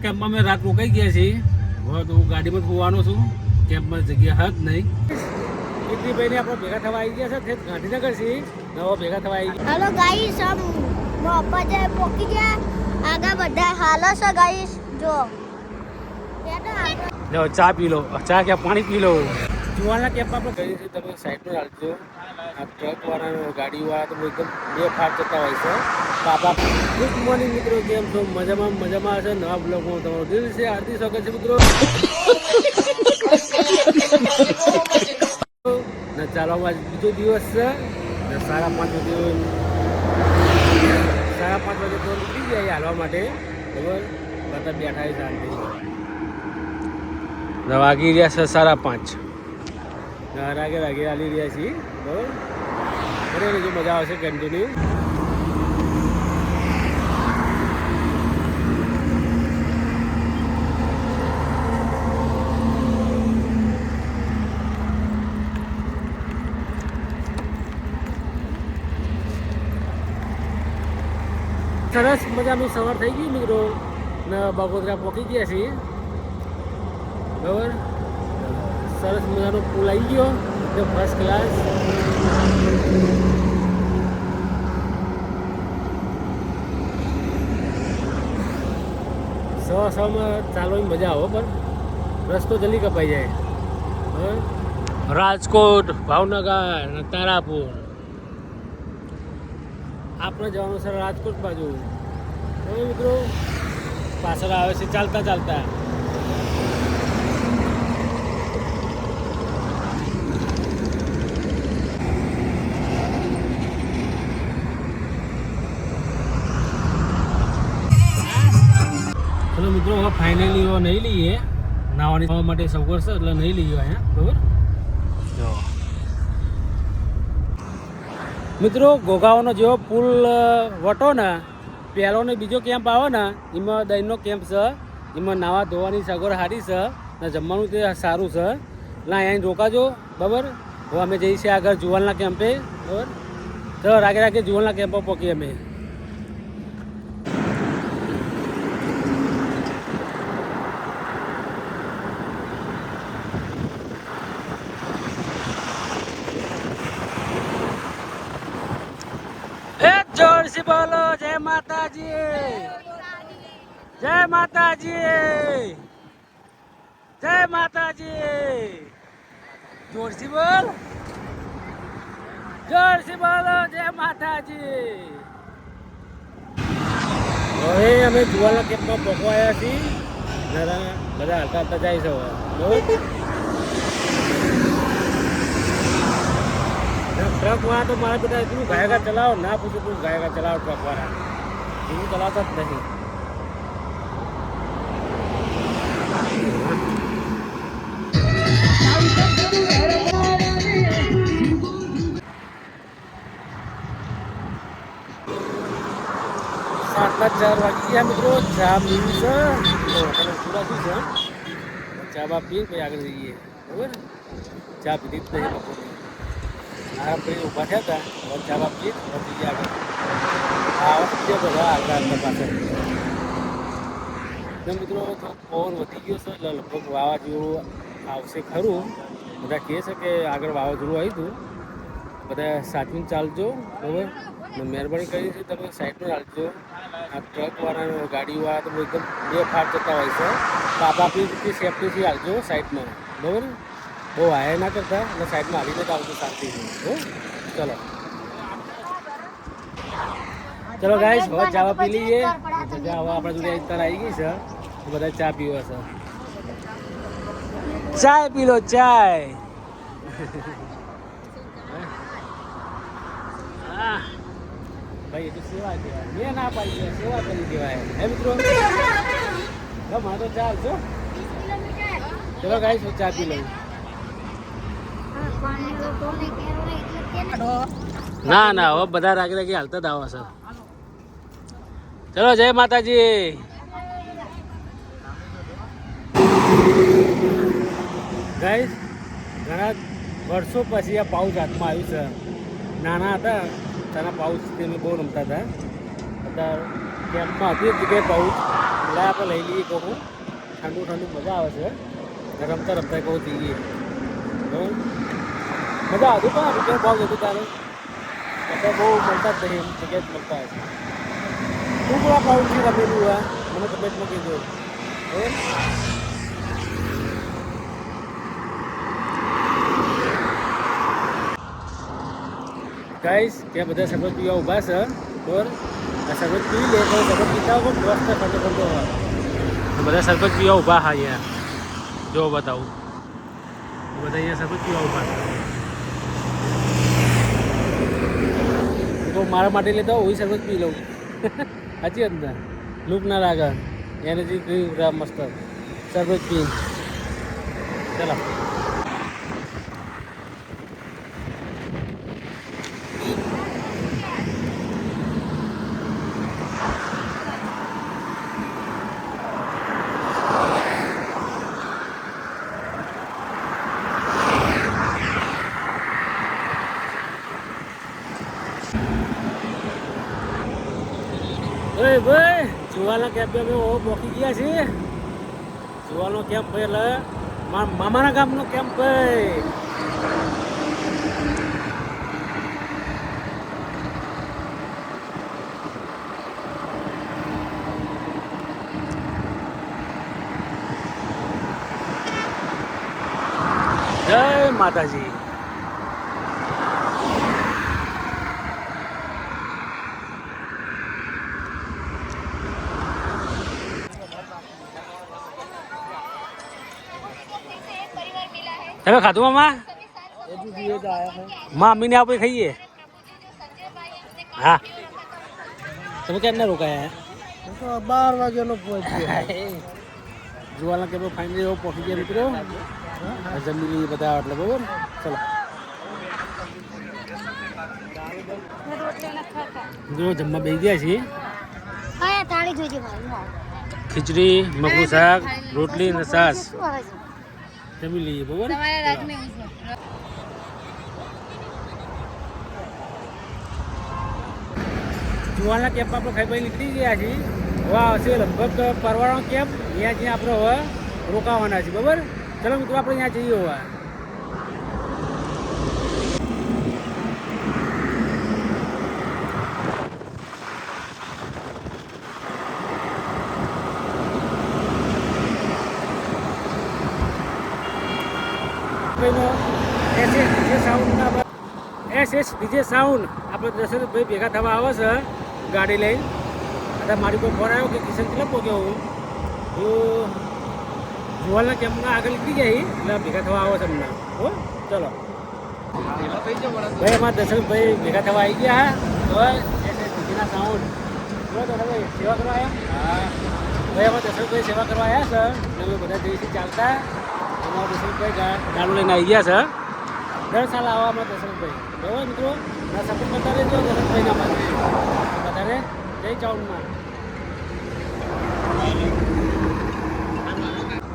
કેમ્પમાં મેં રાત રોકાઈ ગયા છીએ. હવે તો હું ગાડીમાં હોવાનો છું. કેમ્પમાં જગ્યા જ નહીં. કીર્તિભાઈને આપણે ભેગા થવા આવી ગયા છે. ગાંધીનગર છીએ. નવો ભેગા થવા આવી ગયા. હેલો ગાઈસ, हम મોપા જાય પોકી ગયા. આગળ બધા હાલો છે ગાઈસ. જો લો ચા પી લો. ચા કે પાણી પી લો. જુવાના કેમ્પમાં આપણે ગઈ છે. તમે સાઈડમાં રાખજો. આ ટ્રક વાળા ગાડી વાળા તો એકદમ બે ફાટ જતા હોય છે. બાબા ગુડ મોર્નિંગ મિત્રો, કેમ છો? મજામાં હશે. નવા બ્લોગમાં તમારું દિલ છે હાર્દિક સ્વાગત છે મિત્રો. ને ચાલવામાં બીજો દિવસ છે ને 5:30 વાગે તો નીકળી ગયા હાલવા માટે. બરાબર, બધા બેઠા છે શાંતિ. વાગી રહ્યા છે 5:30. રાગે હાલી રહ્યા છીએ. બરાબર, જો મજા આવશે કન્ટિન્યુ. સરસ મજાનું સવાર થઈ ગયું મિત્રો ને બગોદરા પહોંચી ગયા છીએ. બરાબર, સરસ મજાનો પુલ આવી ગયો એકદમ ફર્સ્ટ ક્લાસ. સવારમાં ચાલવાની મજા આવે પણ રસ્તો જલ્દી કપાઈ જાય. રાજકોટ, ભાવનગર, તારાપુર આપણે જવાનું છે રાજકોટ બાજુ. હવે મિત્રો પાછળ આવે છે ચાલતા. ચલો મિત્રો, હવે ફાઇનલી નહીં લઈએ. નાવાની ખાવા માટે સગવડ છે એટલે નહીં લઈએ અહીંયા. બરાબર મિત્રો, ઘોઘાવાનો જેવો પુલ વટો ને પહેલો ને બીજો કેમ્પ આવે ને એમાં દહીંનો કેમ્પ છે. એમાં નાવા ધોવાની સગવડ સારી છે ને જમવાનું તે સારું છે. એટલે અહીંયા રોકાજો. બરાબર, હવે અમે જઈએ છીએ આગળ જુવાલના કેમ્પે. બરાબર, ચલો રાગે જુવાલના કેમ્પમાં પહોંચીએ અમે. જોરથી બોલો જય માતાજી, જય માતાજી, જય માતાજી. જોરથી બોલ, જોરથી બોલો જય માતાજી. હવે અમે જુવાના કેમ્પમાં પહોંચવાયા છીએ. બધા હલતા જાય છે. ટ્રક વાળા તો મારા બેટા એટલું ગાયકા ચલાવો ના પૂછું. તું ગાયકા ચલાવો ટ્રક વાળા એવું ચલાવતા જ નહીં. સાતના 4 વાગી ગયા મિત્રો. ચા પીવી છે. પૂરા શું છે ચા બા પી પછી આગળ જઈએ. બરાબર, ચા પીધી જ નહીં બપોરની. આરામ કરીને ઊભા થયા હતા. હવે ચા બાપ પી જઈએ આગળ. આ વખતે બધા આગળ પાસે મિત્રો પવન વધી ગયો છે એટલે લગભગ વાવાઝોડું આવશે ખરું. બધા કહે છે કે આગળ વાવાઝોડું આવ્યું હતું. બધા સાચવીને ચાલજો. બરાબર, મહેરબાની કરી છે તમે સાઈડમાં ચાલજો. આ ટ્રકવાળા ગાડીવાળા તો એકદમ બે ફાટ જતા હોય છે. તો આપણી રીતે સેફટીથી ચાલજો સાઈડમાં. બરાબર, બહુ હાય ના કરતા એટલે સાઈડમાં આવીને જ આવતું શાંતિથી. ચલો ગાઈસ, હવે ચા પી લઈએ. હવે આપણા જોડે અત્યારે આવી ગઈ છે. બધા ચા પીવા છે. ચાય પી લો, ચાય. ભાઈ એ તો સેવા કહેવાય. મેં ના પાડી દે, સેવા કરી દેવાય. હે મિત્રો, મારે તો ચાલશો. ચલો ગાઈસ, ચા પી લઉં. ના હવે બધા રાગે હાલતા જ આવે છે. ચલો જય માતાજી. ગાઈસ, ઘણા વર્ષો પછી આ પાઉચ હાથમાં આવ્યું છે. નાના હતા તારા પાઉચ તેમને બહુ રમતા હતા. અત્યારે કેમ્પમાં હતી જગ્યાએ પાઉચ લે આપણે લઈ લઈએ કહું ઠંડુ ઠંડુ મજા આવે છે રમતા રમતા કહું જઈએ બરાબર મજા આવતી પણ રૂપિયા ભાવ જતું તારે બધા બહુ મળતા જ નહીં એમ જગ્યાએ જ મળતા હશે તું થોડા પાઉન્ડથી રમેલું હોય મને તબિયતમાં કહેજો બરાબર ગાઈસ ત્યાં બધા શરબત પીવા ઊભા છે બરાબર આ શરબત પી લે તો શરબત પીતા હોય મસ્ત ઠંડો ઠંડો હોય બધા શરબત પીવા ઊભા હા અહીંયા જો બતાવું બધા અહીંયા શરબત પીવા ઊભા તો મારા માટે લેતા હું શરબત પી લઉં સાચી વાત ને લૂક ના લાગે એનર્જી ડ્રિંક મસ્ત શરબત પી ચાલો ભાઈ ભાઈ જુવાના કેમ્પ અમે પહોંચી ગયા છીએ જુવાનો કેમ્પ ભાઈ એટલે મારા મામાના ગામનો કેમ્પ ભાઈ જય માતાજી તમે ખાધું મામા મમ્મીને આપણે ખાઈએ હા તમે કેમ ના રોકાયા 12 વાગ્યાનો પહોંચ્યો જોવાના કે ફાઇનલી એવો પહોંચી ગયા મિત્રો જમી લઈએ બધા એટલે બરોબર ચલો મિત્રો જમવા બેસી ગયા છીએ હા તાળી જોઈજે ભાઈ ખીચડી મગનું શાક રોટલી અને છાશ જમી લઈએ બરોબર જુવાના કેમ્પ આપણે ખાઈ ભાઈ નીકળી ગયા છીએ હવે આવશે લગભગ પરવાળો કેમ્પ ત્યાં જ્યાં આપણે હવે રોકાવાના છીએ બરાબર ચલો મિત્રો આપણે ત્યાં જઈએ હવે SS DJ સાઉન્ડ આપણે દશરથભાઈ ભેગા થવા આવે છે ગાડી લઈને અત્યારે મારી કોઈ ફોન આવ્યો કે કિશન કેટલા પહોંચ્યો હું જુવાલના કેમ્પના આગળ નીકળી જાય એટલે ભેગા થવા આવે છે અમને હો ચલો ભાઈ અમારા દશરથભાઈ ભેગા થવા આવી ગયા હા SS DJના સાઉન્ડ જો ભાઈ સેવા કરવા આવ્યા હા ભાઈ અમારા દશરથભાઈ સેવા કરવા આવ્યા છે અમે બધા જઈશું ચાલતા અમારા દશરથભાઈ ગાડું લઈને આવી ગયા છે દર સાલ આવવામાં દશરથભાઈ બરાબર મિત્રો ના સપોર્ટ કરતા રહેજો દશરથભાઈના માટે વધારે જય ચાઉનમાં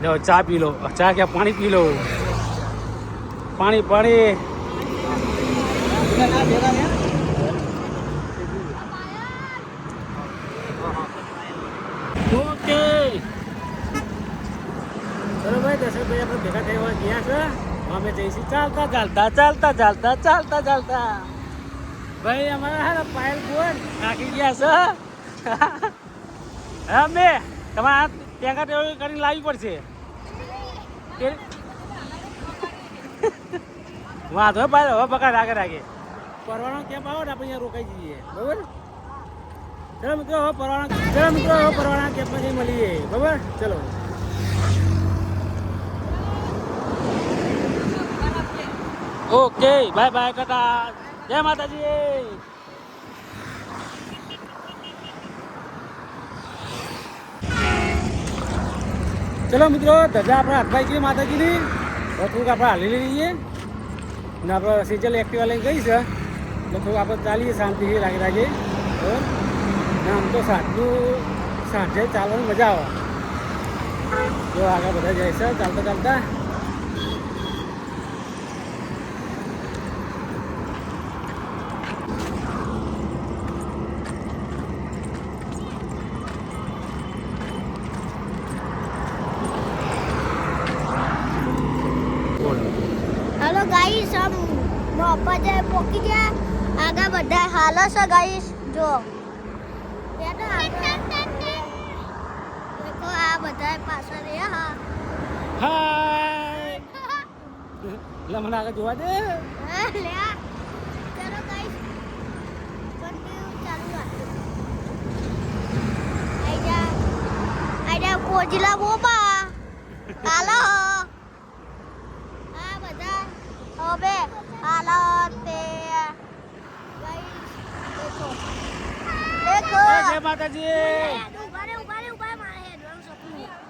લો ચા પી લો ચા ક્યાં પાણી પી લો પાણી પાણી ઓકે ચલો ભાઈ દશરથભાઈ આપણે ભેગા થયા ગયા છે અમે જઈશું ચાલતા ચાલતા ચાલતા ચાલતા ચાલતા ચાલતા ભાઈ અમારા પાયલ બોન થાકી ગયા છે અમે તમારા ટેંકા ટેવી કરીને લાવવી પડશે વાંધો પાયલ હવે પકડ આગળ રાખે પરવાનો કેમ્પ આવો ને આપણે અહીંયા રોકાઈ જઈએ બરાબર ચલો મિત્રો હવે પરવાના કેમ્પમાં જઈ મળીએ બરાબર ચલો ઓકે બાય બાય કાકા જય માતાજી ચલો મિત્રો ધજા આપણે હાથભાઈ છીએ માતાજીની થોડુંક આપણે હાલી લઈએ ને આપણે સિંચલ એક્ટિવા લઈને ગઈ છે એટલે થોડુંક આપણે ચાલીએ શાંતિથી લાગી રાખીએ બરાબર ને આમ તો સાંજે ચાલવાની મજા આવે જો આગળ બધા જાય છે ચાલતા ચાલતા ગાઈસ આમ પપ્પા જાય પોકી ગયા આગળ બધા હાલો છે ગાઈસ જો દેખો આ બધા પાછળ રહ્યા હાય લે મને આગળ જોવા દે લે ચલો ગાઈસ કન્ટિન્યુ ચાલુ રાખો આઈડા પોજલા બોબા હાલો આ બધા હવે હાલો તે ગાઈસ દેખો જય માતાજી ઉભા મારે હેડવાનું સપનું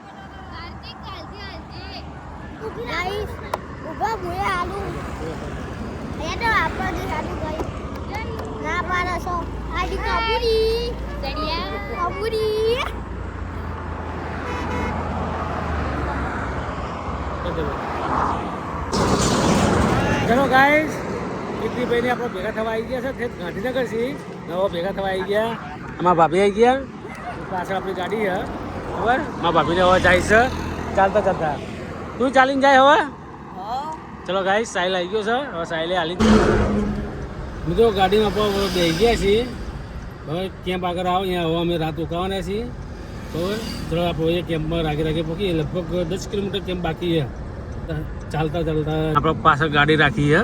ગાઈસ ઉભા મુએ હાલું એ તો આપણે હાલું ગાઈસ ના પાડો છો આડી કબૂરી ગડિયા કબૂરી ચલો ગાઈસ કીર્તિભાઈને આપણે ભેગા થવા આવી ગયા છે ગાંધીનગર થી નવો ભેગા થવા આવી ગયા અમારા ભાભી આવી ગયા પાછળ આપણી ગાડી છે ખબર મારા ભાભીને હવે જાય છે ચાલતા ચાલતા તું ચાલીને જાય હવે ચલો ગાઈસ સાહિલ આવી ગયો છે હવે સાહિલે હાલી મિત્રો ગાડીમાં આપણે બેસી ગયા છીએ હવે કેમ્પ આગળ આવો અહીંયા હવે અમે રાત રોકાવાના છીએ બરાબર ચલો આપણે એ કેમ્પમાં રાગે પહોંચીએ લગભગ 10 કિલોમીટર કેમ્પ બાકી છે ચાલતા ચાલતા આપણે પાછળ ગાડી રાખી છે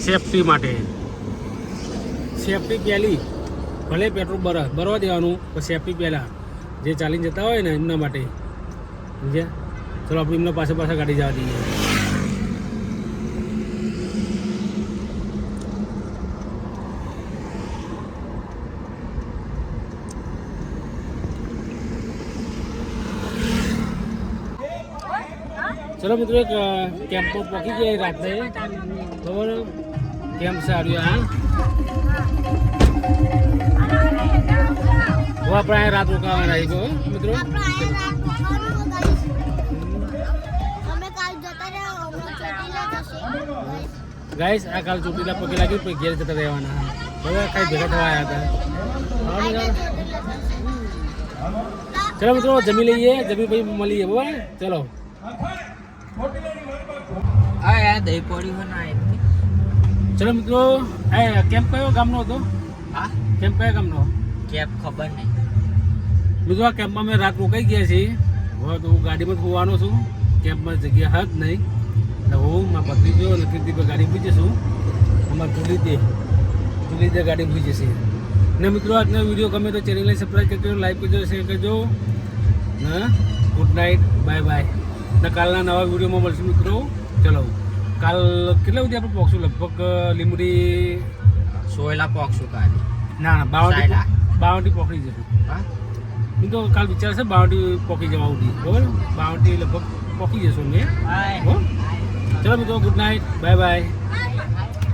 સેફટી માટે સેફટી પહેલી ભલે પેટ્રોલ ભરવા દેવાનું પણ સેફટી પહેલાં જે ચાલીને જતા હોય ને એમના માટે સમજ્યા ચલો આપણે એમના પાછળ ગાડી જવા દઈએ ચલો મિત્રો એક કેમ્પ પર પહોંચી ગયા રાત્રે બરાબર કેમ્પ સારું હા હવે આપણે અહીંયા રાત રોકાવાના આવી ગયો મિત્રો આપણે આયા રાત રોકાવાનું ગાઈસ અમે કાલ જતા રહ્યા અમે ચોટીલા જશે ગાઈસ આ કાલ ચોટીલા પગે લાગ્યું પછી ઘેર જતા રહેવાના હવે કઈ ભેગા થવા આવ્યા હતા ચલો મિત્રો જમી લઈએ જમી પછી મળીએ બરાબર ચલો ચલો મિત્રો કેમ્પ કયો ગામનો હતો કેમ્પ કયા ગામનો કેબ ખબર નહીં મિત્રો આ કેમ્પમાં અમે રાત રોકાઈ ગયા છીએ હવે તો હું ગાડીમાં જ હોવાનો છું કેમ્પમાં જગ્યા જ નહીં એટલે હું મારા ભત્રીજો અને કીર્તિભાઈ ગાડી પૂછી જશું અમારે તુલી ગાડી પૂછી જશે ને મિત્રો આજનો વિડીયો ગમે તો ચેનલને સબસ્ક્રાઈબ કરજો લાઈક કરજો શેર કરજો હા ગુડ નાઇટ બાય બાય ને કાલના નવા વિડીયોમાં મળશું મિત્રો ચલો કાલ કેટલા સુધી આપણે પહોંચશું લગભગ લીમડી સોયલા પોકશું કાલે ના બાવંડી પકડી જશું મિત્રો કાલ વિચાર છે બાવંડી પકી જવા સુધી બરાબર બાવંડી લગભગ પકી જશું મેં ચલો મિત્રો ગુડ નાઇટ બાય બાય